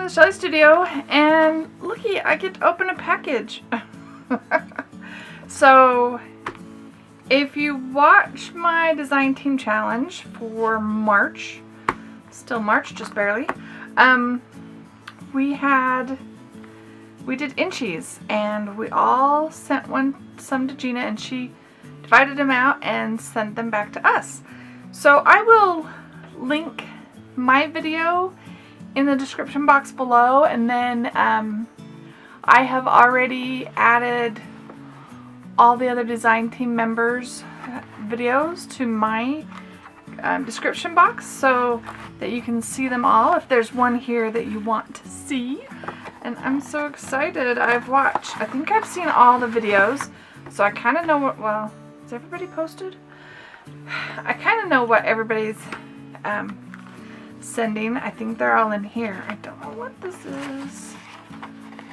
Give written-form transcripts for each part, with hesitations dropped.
the Shelley studio, and looky, I get to open a package. So if you watch my design team challenge for March, still March, just barely, we did Inchies, and we all sent some to Gina, and she divided them out and sent them back to us. So I will link my video in the description box below, and then I have already added all the other design team members' videos to my description box so that you can see them all if there's one here that you want to see. And I'm so excited. I think I've seen all the videos, so I kind of know what, well, is everybody posted? I kind of know what everybody's sending. I think they're all in here. I don't know what this is.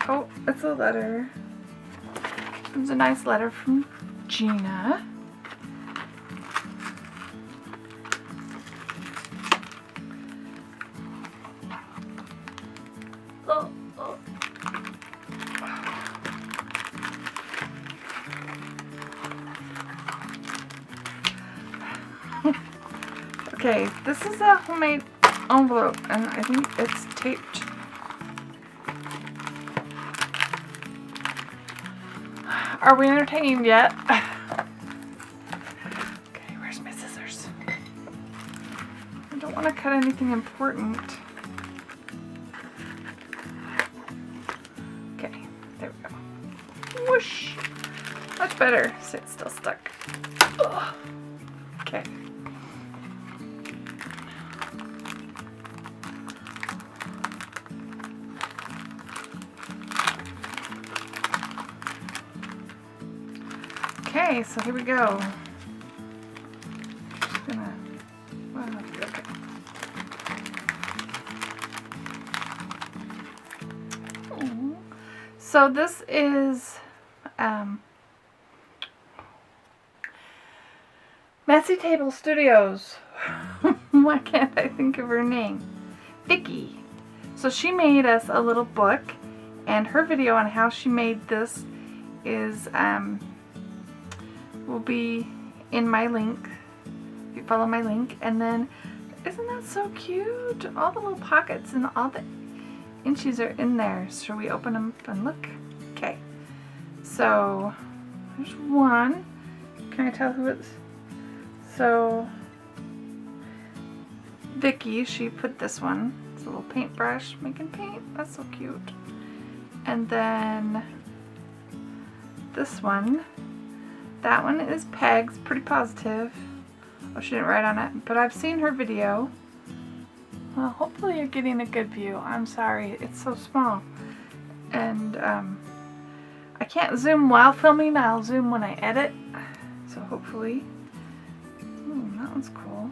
Oh, it's a letter. It's a nice letter from Gina. Oh, oh. Okay, this is a homemade envelope, and I think it's taped. Are we entertained yet? Okay, where's my scissors? I don't want to cut anything important. Okay, there we go. Whoosh! Much better. See, it's still stuck. Ugh. Okay. Okay, so here we go. Just gonna, well, okay. So this is Messy Table Studios. Why can't I think of her name? Vicky. So she made us a little book, and her video on how she made this is will be in my link if you follow my link. And then isn't that so cute? All the little pockets and all the inchies are in there. Shall we open them and look? Okay, so there's one. Can I tell who it's? So Vicky, she put this one. It's a little paintbrush making paint. That's so cute. And then this one. That one is Peg's, pretty positive. Oh, she didn't write on it, but I've seen her video. Well, hopefully you're getting a good view. I'm sorry, it's so small. And I can't zoom while filming. I'll zoom when I edit. So hopefully. Ooh, that one's cool.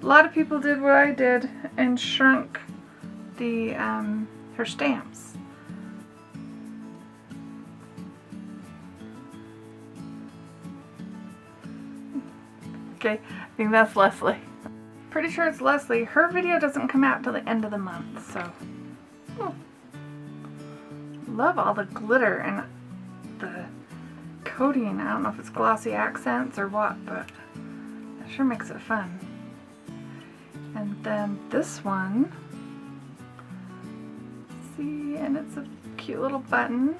A lot of people did what I did and shrunk the her stamps. Okay, I think that's Leslie. Pretty sure it's Leslie. Her video doesn't come out till the end of the month, so. Oh. Love all the glitter and the coating. I don't know if it's glossy accents or what, but it sure makes it fun. And then this one. See, and it's a cute little button.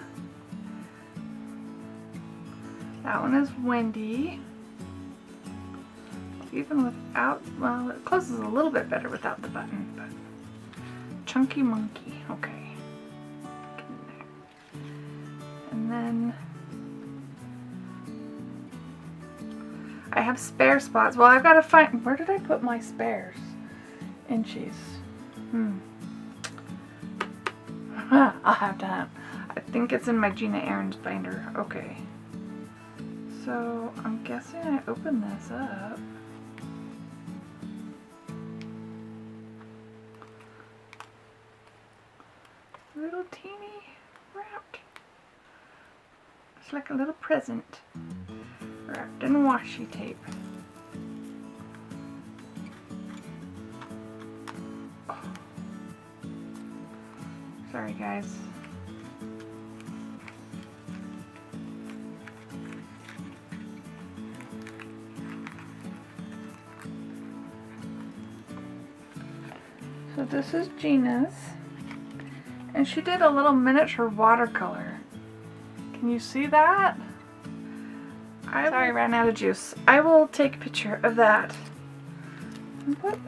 That one is Wendy. Even without, well, it closes a little bit better without the button, but Chunky Monkey, okay. Get in there. And then I have spare spots. Well, I've got to find, where did I put my spares? Inchies. I'll have to have. I think it's in my Gina Aaron's binder. Okay. So I'm guessing I open this up. Little teeny wrapped. It's like a little present wrapped in washi tape. Sorry guys. So this is Gina's, and she did a little miniature watercolor. Can you see that? Sorry, I ran out of juice. I will take a picture of that. What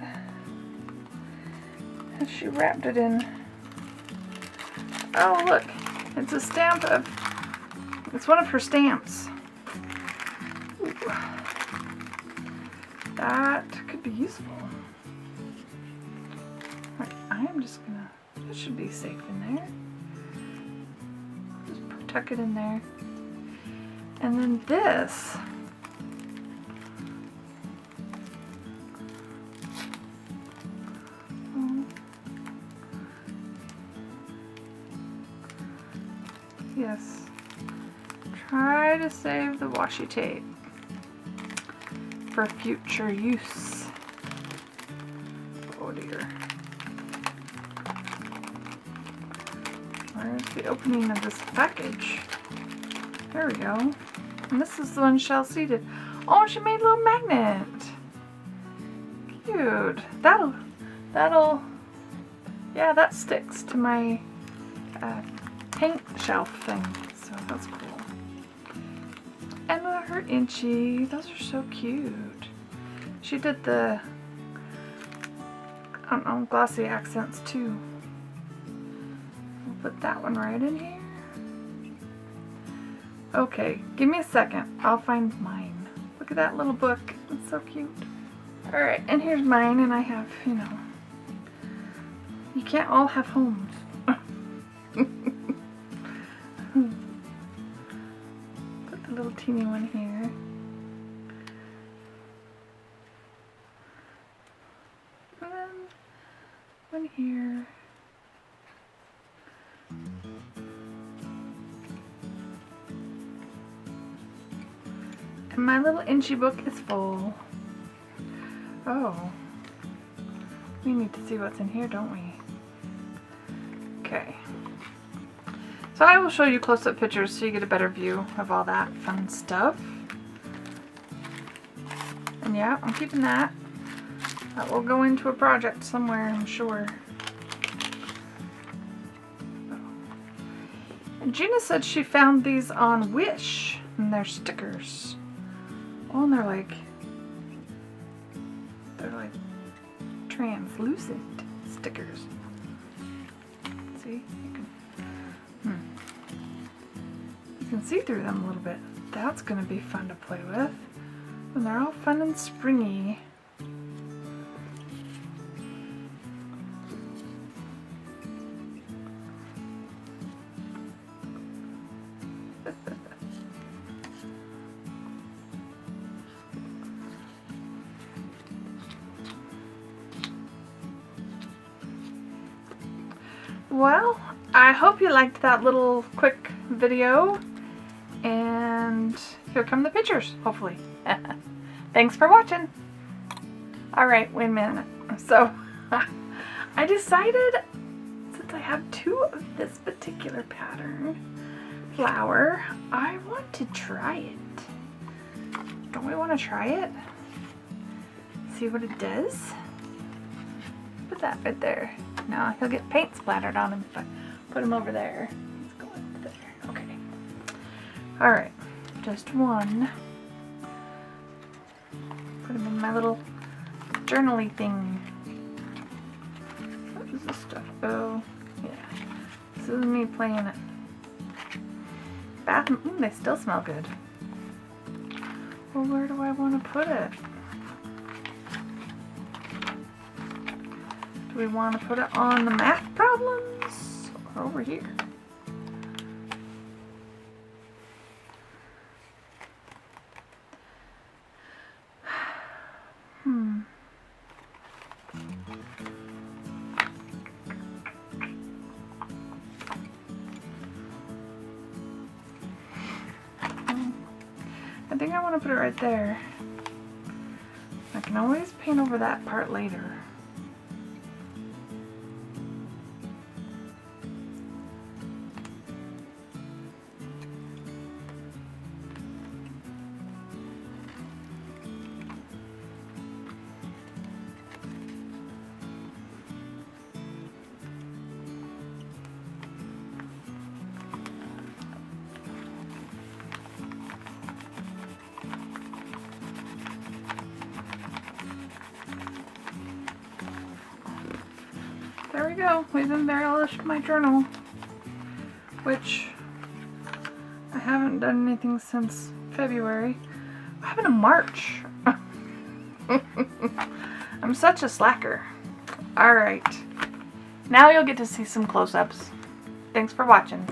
has she wrapped it in? Oh look, it's a stamp of, it's one of her stamps. Ooh. That could be useful. I am just gonna, that should be safe in there. Just tuck it in there. And then this, yes, try to save the washi tape for future use. Oh dear. Where's the opening of this package? There we go. And this is the one Chelsea did. Oh, she made a little magnet. Cute. That'll, yeah, that sticks to my paint shelf thing. So that's cool. And her Inchie. Those are so cute. She did the, I don't know, glossy accents too. We'll put that one right in here. Okay, give me a second. I'll find mine. Look at that little book. It's so cute. Alright, and here's mine, and I have, you know, you can't all have homes. Put the little teeny one here. And then one here. And my little Inchie book is full. Oh. We need to see what's in here, don't we? Okay. So I will show you close-up pictures so you get a better view of all that fun stuff. And yeah, I'm keeping that. That will go into a project somewhere, I'm sure. And Gina said she found these on Wish, and they're stickers. Oh, and they're like translucent stickers. See, you can see through them a little bit. That's gonna be fun to play with when they're all fun and springy. Well, I hope you liked that little quick video, and here come the pictures, hopefully. Thanks for watching. Alright, wait a minute. So, I decided, since I have two of this particular pattern flower, I want to try it. Don't we want to try it? See what it does? Put that right there. Now he'll get paint splattered on him if I put him over there. Let's go over there. Okay. Alright. Just one. Put him in my little journaly thing. What is this stuff? Oh, yeah. This is me playing it. Bathroom. They still smell good. Well, where do I want to put it? Do we want to put it on the math problems or over here? I think I want to put it right there. I can always paint over that part later. there we go. We've embellished my journal, which I haven't done anything since February. What happened to March? I'm such a slacker. Alright. Now you'll get to see some close-ups. Thanks for watching.